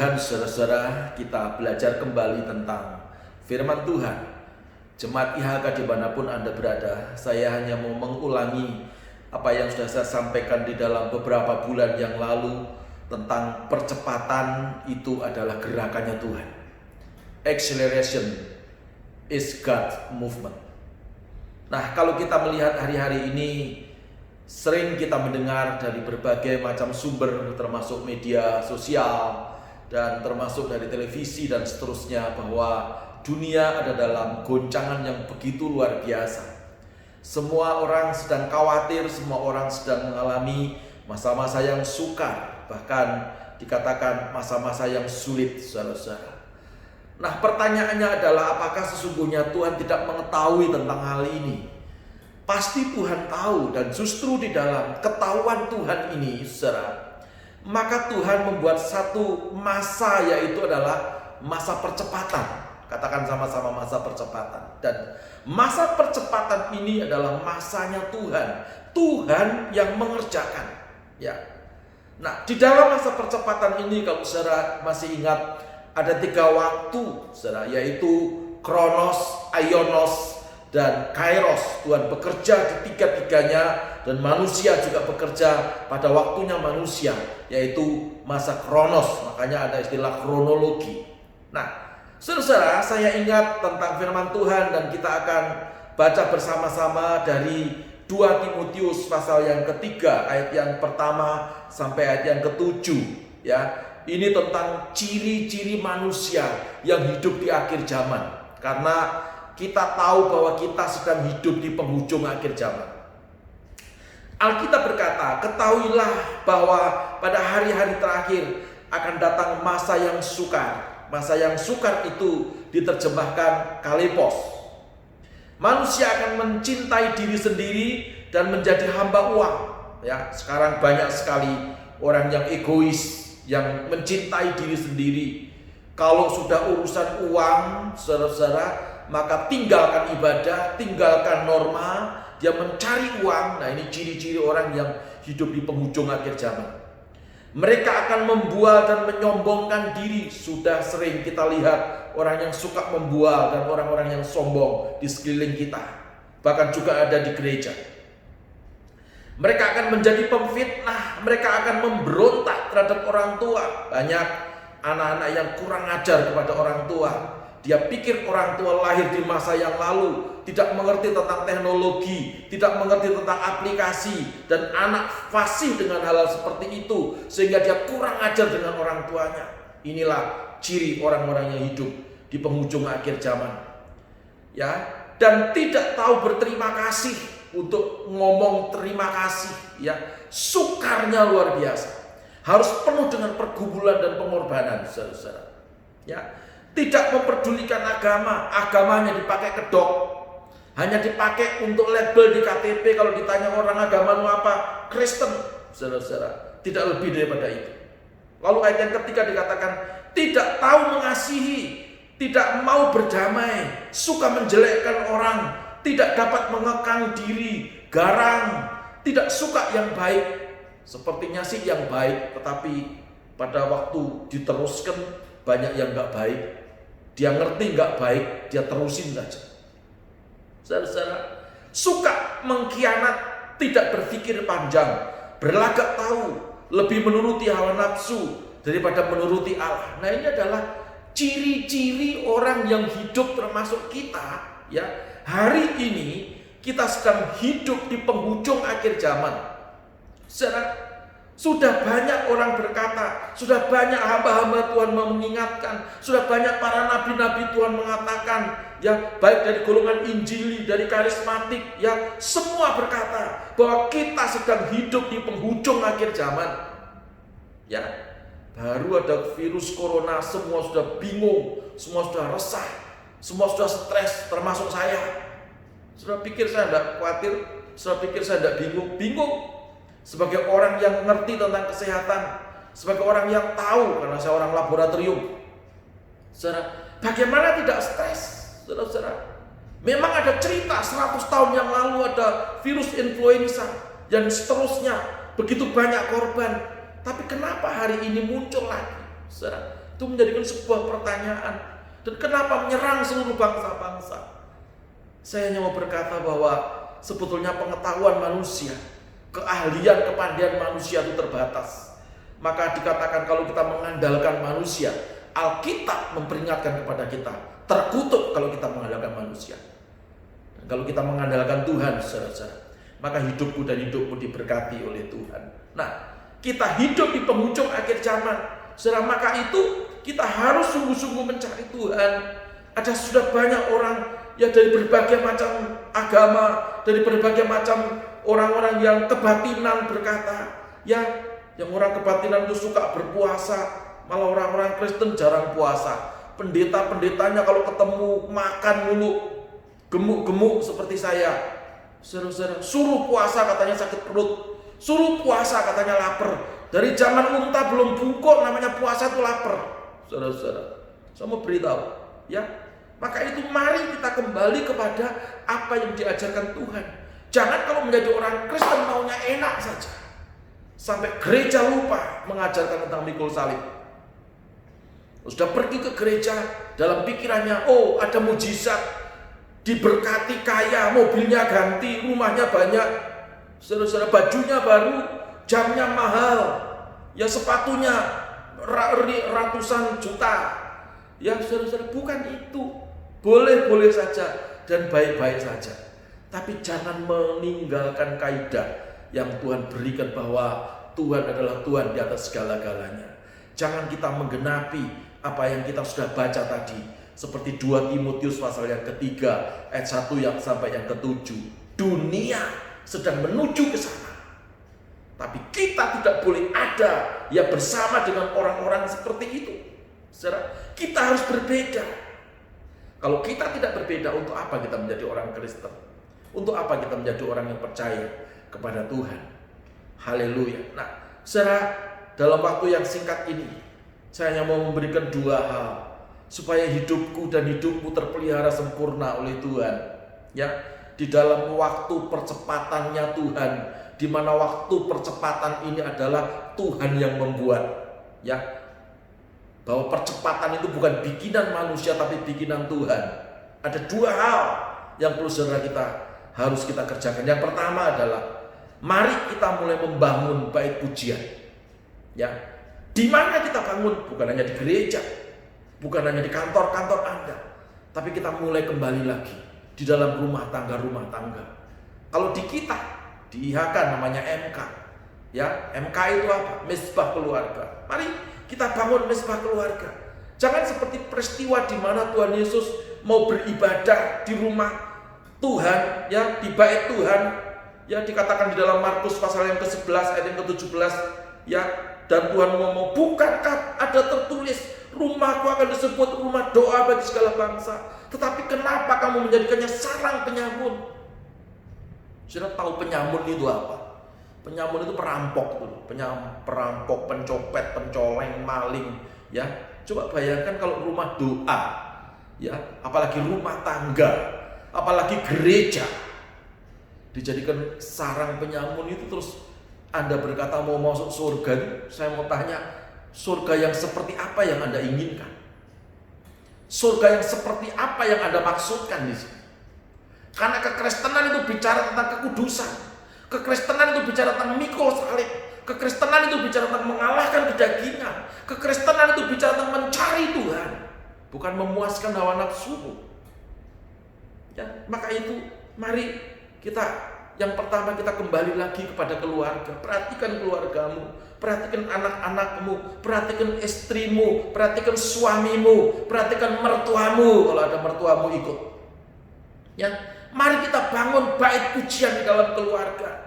Tuhan, saudara-saudara, kita belajar kembali tentang firman Tuhan. Jemaat IHK dimanapun Anda berada, saya hanya mau mengulangi apa yang sudah saya sampaikan di dalam beberapa bulan yang lalu tentang percepatan itu adalah gerakannya Tuhan. Acceleration is God's movement. Nah, kalau kita melihat hari-hari ini, sering kita mendengar dari berbagai macam sumber, termasuk media sosial dan termasuk dari televisi dan seterusnya, bahwa dunia ada dalam goncangan yang begitu luar biasa. Semua orang sedang khawatir, semua orang sedang mengalami masa-masa yang sukar, bahkan dikatakan masa-masa yang sulit, saudara-saudara. Nah, pertanyaannya adalah apakah sesungguhnya Tuhan tidak mengetahui tentang hal ini? Pasti Tuhan tahu, dan justru di dalam ketahuan Tuhan ini, saudara, maka Tuhan membuat satu masa, yaitu adalah masa percepatan. Katakan sama-sama, masa percepatan. Dan masa percepatan ini adalah masanya Tuhan. Tuhan yang mengerjakan. Ya. Nah, di dalam masa percepatan ini, kalau saudara masih ingat, ada 3 waktu, saudara, yaitu Kronos, Aionos, dan Kairos. Tuhan bekerja di 3-tiganya, dan manusia juga bekerja pada waktunya manusia, yaitu masa Kronos. Makanya ada istilah kronologi. Nah, saudara, saya ingat tentang firman Tuhan, dan kita akan baca bersama-sama dari 2 Timotius pasal yang ketiga, ayat yang pertama sampai ayat yang ke-7. Ya, ini tentang ciri-ciri manusia yang hidup di akhir zaman. Karena kita tahu bahwa kita sedang hidup di penghujung akhir zaman. Alkitab berkata, ketahuilah bahwa pada hari-hari terakhir akan datang masa yang sukar. Masa yang sukar itu diterjemahkan kalepos. Manusia akan mencintai diri sendiri dan menjadi hamba uang. Ya, sekarang banyak sekali orang yang egois, yang mencintai diri sendiri. Kalau sudah urusan uang, saudara-saudara, maka tinggalkan ibadah, tinggalkan norma, dia mencari uang. Nah, ini ciri-ciri orang yang hidup di penghujung akhir zaman. Mereka akan membual dan menyombongkan diri. Sudah sering kita lihat orang yang suka membual dan orang-orang yang sombong di sekeliling kita. Bahkan juga ada di gereja. Mereka akan menjadi pemfitnah, mereka akan memberontak terhadap orang tua. Banyak anak-anak yang kurang ajar kepada orang tua. Dia pikir orang tua lahir di masa yang lalu, tidak mengerti tentang teknologi, tidak mengerti tentang aplikasi, dan anak fasih dengan hal-hal seperti itu, sehingga dia kurang ajar dengan orang tuanya. Inilah ciri orang-orang yang hidup di penghujung akhir zaman. Ya, dan tidak tahu berterima kasih. Untuk ngomong terima kasih, ya, sukarnya luar biasa. Harus penuh dengan pergumulan dan pengorbanan, saudara-saudara. Ya, tidak memperdulikan agama, agamanya dipakai kedok, hanya dipakai untuk label di KTP. Kalau ditanya orang agamamu apa, Kristen, saudara-saudara. Tidak lebih daripada itu. Lalu ayat yang ketiga dikatakan tidak tahu mengasihi, tidak mau berdamai, suka menjelekkan orang, tidak dapat mengekang diri, garang, tidak suka yang baik. Sepertinya sih yang baik, tetapi pada waktu diteruskan banyak yang gak baik. Dia ngerti gak baik, dia terusin saja. Saudara-saudara, suka mengkhianat, tidak berpikir panjang, berlagak tahu, lebih menuruti hawa nafsu daripada menuruti Allah. Nah, ini adalah ciri-ciri orang yang hidup termasuk kita, ya. Hari ini kita sedang hidup di penghujung akhir zaman. Saudara, sudah banyak orang berkata, sudah banyak hamba-hamba Tuhan mengingatkan, sudah banyak para nabi-nabi Tuhan mengatakan, ya, baik dari golongan Injili, dari karismatik, ya, semua berkata bahwa kita sedang hidup di penghujung akhir zaman. Ya, baru ada virus corona, semua sudah bingung, semua sudah resah, semua sudah stres, termasuk saya. Sudah pikir saya tidak khawatir, sudah pikir saya tidak bingung. Sebagai orang yang ngerti tentang kesehatan, sebagai orang yang tahu, karena saya orang laboratorium. Saudara, bagaimana tidak stres? Saudara, memang ada cerita 100 tahun yang lalu ada virus influenza dan seterusnya, begitu banyak korban. Tapi kenapa hari ini muncul lagi? Saudara, Itu menjadikan sebuah pertanyaan. Dan kenapa menyerang seluruh bangsa-bangsa? Saya hanya mau berkata bahwa sebetulnya pengetahuan manusia, keahlian, kepandaian manusia itu terbatas. Maka dikatakan kalau kita mengandalkan manusia, Alkitab memperingatkan kepada kita, terkutuk kalau kita mengandalkan manusia. Dan kalau kita mengandalkan Tuhan, saudara-saudara, maka hidupku dan hidupmu diberkati oleh Tuhan. Nah, kita hidup di penghujung akhir zaman, saudara, maka itu kita harus sungguh-sungguh mencari Tuhan. Ada sudah banyak orang ya dari berbagai macam agama, dari berbagai macam orang-orang yang kebatinan berkata, ya yang orang kebatinan itu suka berpuasa, malah orang-orang Kristen jarang puasa. Pendeta-pendetanya kalau ketemu makan mulu, gemuk-gemuk seperti saya. Saudara-saudara, suruh puasa katanya sakit perut, suruh puasa katanya lapar. Dari zaman unta belum bungkuk namanya puasa itu lapar. Saudara-saudara, saya mau beritahu, ya. Maka itu mari kita kembali kepada apa yang diajarkan Tuhan. Jangan kalau menjadi orang Kristen maunya enak saja. Sampai gereja lupa mengajarkan tentang mikul salib. Sudah pergi ke gereja dalam pikirannya, oh ada mujizat, diberkati kaya, mobilnya ganti, rumahnya banyak, saudara-saudara, bajunya baru, jamnya mahal, ya sepatunya ratusan juta. Ya saudara-saudara, bukan itu. Boleh-boleh saja dan baik-baik saja. Tapi jangan meninggalkan kaidah yang Tuhan berikan bahwa Tuhan adalah Tuhan di atas segala-galanya. Jangan kita menggenapi apa yang kita sudah baca tadi. Seperti 2 Timotius pasal yang ketiga ayat 1 yang sampai yang ke-7. Dunia sedang menuju ke sana. Tapi kita tidak boleh ada ya bersama dengan orang-orang seperti itu. Saudara, kita harus berbeda. Kalau kita tidak berbeda, untuk apa kita menjadi orang Kristen? Untuk apa kita menjadi orang yang percaya kepada Tuhan? Haleluya. Nah, saudara, dalam waktu yang singkat ini, saya hanya mau memberikan 2 hal supaya hidupku dan hidupmu terpelihara sempurna oleh Tuhan. Ya, di dalam waktu percepatannya Tuhan, di mana waktu percepatan ini adalah Tuhan yang membuat. Ya, bahwa percepatan itu bukan bikinan manusia tapi bikinan Tuhan. Ada 2 hal yang perlu saudara harus kita kerjakan. Yang pertama adalah mari kita mulai membangun bait pujian. Ya, di mana kita bangun? Bukan hanya di gereja, bukan hanya di kantor-kantor Anda, tapi kita mulai kembali lagi di dalam rumah tangga. Kalau di kita, di IHK namanya MK. Ya, MK itu apa? Mesbah keluarga. Mari kita bangun mesbah keluarga. Jangan seperti peristiwa di mana Tuhan Yesus mau beribadah di rumah Tuhan, ya, di bait Tuhan, ya, dikatakan di dalam Markus pasal yang ke-11 ayat yang ke-17, ya, dan Tuhan ngomong, bukankah ada tertulis rumahku akan disebut rumah doa bagi segala bangsa, tetapi kenapa kamu menjadikannya sarang penyamun? Sudah tahu penyamun itu apa? Penyamun itu perampok, perampok, pencopet, pencoleng, maling. Ya, coba bayangkan kalau rumah doa, ya, apalagi rumah tangga, apalagi gereja, dijadikan sarang penyamun itu. Terus Anda berkata mau masuk surga, saya mau tanya, surga yang seperti apa yang Anda inginkan? Surga yang seperti apa yang Anda maksudkan di sini? Karena kekristenan itu bicara tentang kekudusan. Kekristenan itu bicara tentang mikul salib. Kekristenan itu bicara tentang mengalahkan kedagingan. Kekristenan itu bicara tentang mencari Tuhan, bukan memuaskan hawa nafsu. Ya, maka itu mari kita, yang pertama kita kembali lagi kepada keluarga. Perhatikan keluargamu, perhatikan anak-anakmu, perhatikan istrimu, perhatikan suamimu, perhatikan mertuamu kalau ada mertuamu ikut. Ya, mari kita bangun bait pujian di dalam keluarga.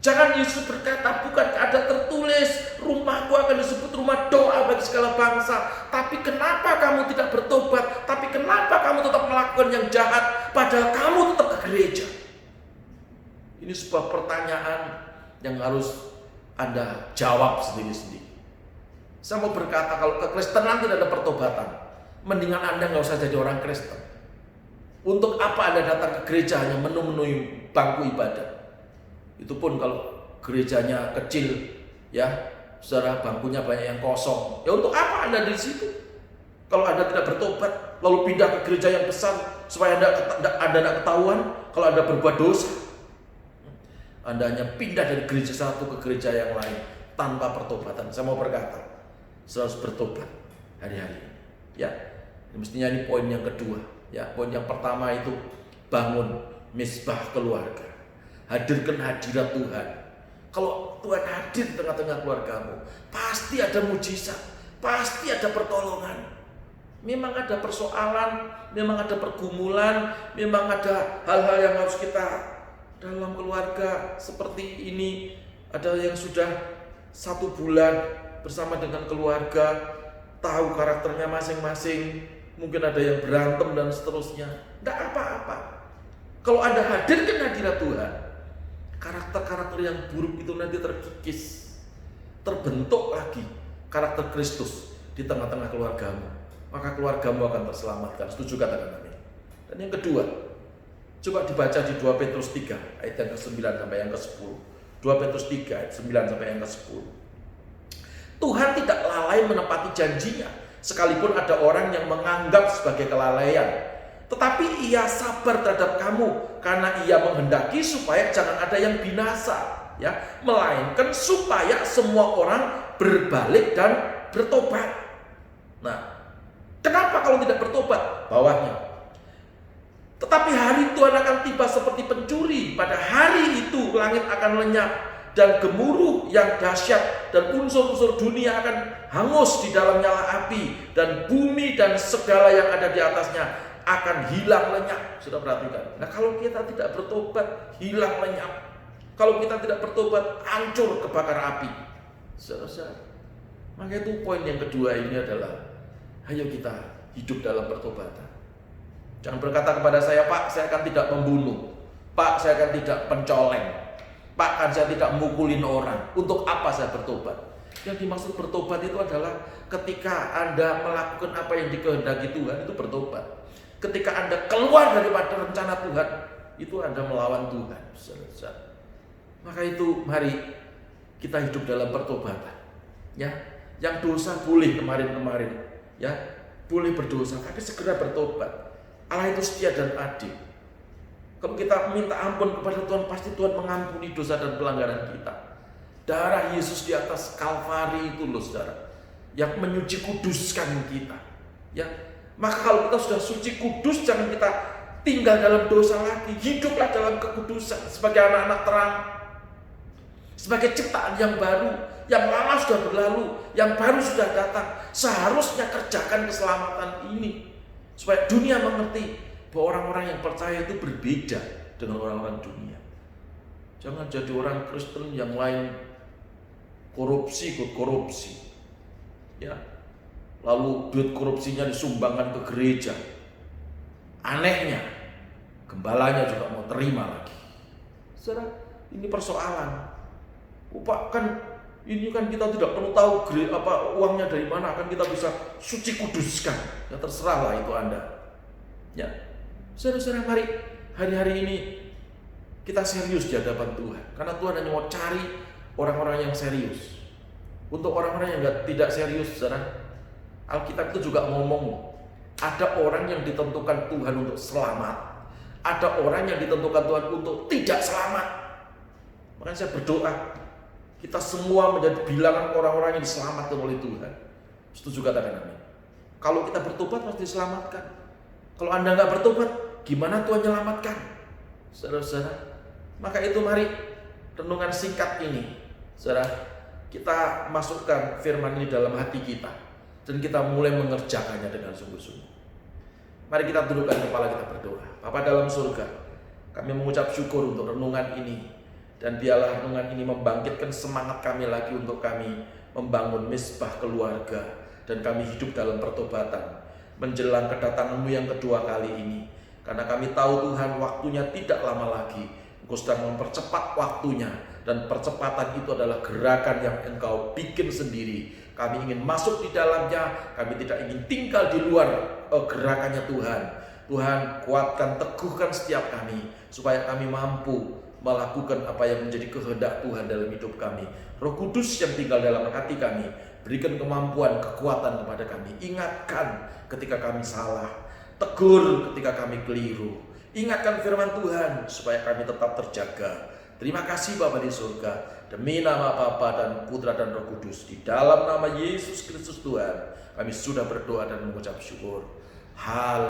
Jangan Yesus berkata, bukan ada tertulis rumahku akan disebut rumah doa bagi segala bangsa. Tapi kenapa kamu tidak bertobat? Tapi kenapa kamu tetap melakukan yang jahat padahal kamu tetap ke gereja? Ini sebuah pertanyaan yang harus Anda jawab sendiri-sendiri. Saya mau berkata, kalau kekristenan tidak ada pertobatan, mendingan Anda nggak usah jadi orang Kristen. Untuk apa Anda datang ke gereja hanya memenuhi bangku ibadah? Itu pun kalau gerejanya kecil, ya, saudara, bangkunya banyak yang kosong. Ya untuk apa Anda di situ? Kalau Anda tidak bertobat, lalu pindah ke gereja yang besar supaya Anda tidak ketahuan kalau Anda berbuat dosa. Anda hanya pindah dari gereja satu ke gereja yang lain tanpa pertobatan. Saya mau berkata, saya harus bertobat hari-hari. Ya, mestinya ini poin yang kedua. Ya, poin yang pertama itu bangun misbah keluarga. Hadirkan hadirat Tuhan. Kalau Tuhan hadir di tengah-tengah keluargamu, pasti ada mujizat, pasti ada pertolongan. Memang ada persoalan, memang ada pergumulan, memang ada hal-hal yang harus kita dalam keluarga seperti ini. Ada yang sudah 1 bulan bersama dengan keluarga, tahu karakternya masing-masing, mungkin ada yang berantem dan seterusnya. Tidak apa-apa. Kalau Anda hadirkan hadirat Tuhan, karakter-karakter yang buruk itu nanti terkikis, terbentuk lagi karakter Kristus di tengah-tengah keluargamu. Maka keluargamu akan terselamatkan. Setuju katakan amin. Dan yang kedua, coba dibaca di 2 Petrus 3 ayat yang ke-9 sampai yang ke-10. 2 Petrus 3 ayat 9 sampai yang ke-10. Tuhan tidak lalai menepati janjinya, sekalipun ada orang yang menganggap sebagai kelalaian. Tetapi Ia sabar terhadap kamu, karena Ia menghendaki supaya jangan ada yang binasa, ya, melainkan supaya semua orang berbalik dan bertobat. Nah, kenapa kalau tidak bertobat? Bawahnya. Tetapi hari Tuhan akan tiba seperti pencuri. Pada hari itu langit akan lenyap dan gemuruh yang dahsyat dan unsur-unsur dunia akan hangus di dalam nyala api, dan bumi dan segala yang ada di atasnya akan hilang lenyap. Sudah perhatikan? Nah, kalau kita tidak bertobat, hilang lenyap. Kalau kita tidak bertobat, hancur kebakar api. Saudara, maka itu poin yang kedua ini adalah, ayo kita hidup dalam pertobatan. Jangan berkata kepada saya, Pak, saya akan tidak membunuh. Pak, saya akan tidak pencoleng. Pak, kan saya tidak mukulin orang. Untuk apa saya bertobat? Yang dimaksud bertobat itu adalah ketika Anda melakukan apa yang dikehendaki Tuhan, itu bertobat. Ketika Anda keluar daripada rencana Tuhan, itu Anda melawan Tuhan. Maka itu mari kita hidup dalam pertobatan. Ya, yang dosa boleh kemarin-kemarin, ya, boleh berdosa, tapi segera bertobat. Allah itu setia dan adil. Kalau kita minta ampun kepada Tuhan, pasti Tuhan mengampuni dosa dan pelanggaran kita. Darah Yesus di atas Kalvari itu loh, saudara, yang menyuci kuduskan kita. Ya, maka kalau kita sudah suci kudus, jangan kita tinggal dalam dosa lagi. Hiduplah dalam kekudusan sebagai anak-anak terang, sebagai ciptaan yang baru, yang lama sudah berlalu, yang baru sudah datang. Seharusnya kerjakan keselamatan ini supaya dunia mengerti bahwa orang-orang yang percaya itu berbeda dengan orang-orang dunia. Jangan jadi orang Kristen yang lain korupsi, ikut korupsi, ya, lalu duit korupsinya disumbangkan ke gereja. Anehnya, gembalanya juga mau terima lagi. Saudara, ini persoalan. Pak, kan ini kan kita tidak perlu tahu uangnya dari mana, akan kita bisa suci kuduskan. Ya terserahlah itu Anda. Ya, saudara-saudara, mari hari-hari ini kita serius di hadapan Tuhan, karena Tuhan hanya mau cari orang-orang yang serius. Untuk orang-orang yang tidak serius, saudara, Alkitab itu juga ngomong, ada orang yang ditentukan Tuhan untuk selamat, ada orang yang ditentukan Tuhan untuk tidak selamat. Makanya saya berdoa, kita semua menjadi bilangan orang-orang yang diselamatkan oleh Tuhan. Setuju katakan amin. Kalau kita bertobat pasti diselamatkan. Kalau Anda nggak bertobat, gimana Tuhan menyelamatkan? Saudara-saudara, maka itu mari renungan singkat ini, saudara, kita masukkan firman ini dalam hati kita dan kita mulai mengerjakannya dengan sungguh-sungguh. Mari kita tundukkan kepala, kita berdoa. Bapa dalam surga, kami mengucap syukur untuk renungan ini. Dan biarlah renungan ini membangkitkan semangat kami lagi untuk kami membangun misbah keluarga. Dan kami hidup dalam pertobatan menjelang kedatangan-Mu yang kedua kali ini. Karena kami tahu Tuhan, waktunya tidak lama lagi. Engkau sedang mempercepat waktunya. Dan percepatan itu adalah gerakan yang Engkau bikin sendiri. Kami ingin masuk di dalamnya. Kami tidak ingin tinggal di luar gerakannya Tuhan. Tuhan, kuatkan, teguhkan setiap kami supaya kami mampu melakukan apa yang menjadi kehendak Tuhan dalam hidup kami. Roh Kudus yang tinggal dalam hati kami, Berikan kemampuan, kekuatan kepada kami. Ingatkan ketika kami salah. Tegur ketika kami keliru. Ingatkan firman Tuhan supaya kami tetap terjaga. Terima kasih Bapa di surga. Demi nama Bapa dan Putra dan Roh Kudus. Di dalam nama Yesus Kristus Tuhan. Kami sudah berdoa dan mengucap syukur. Haleluya.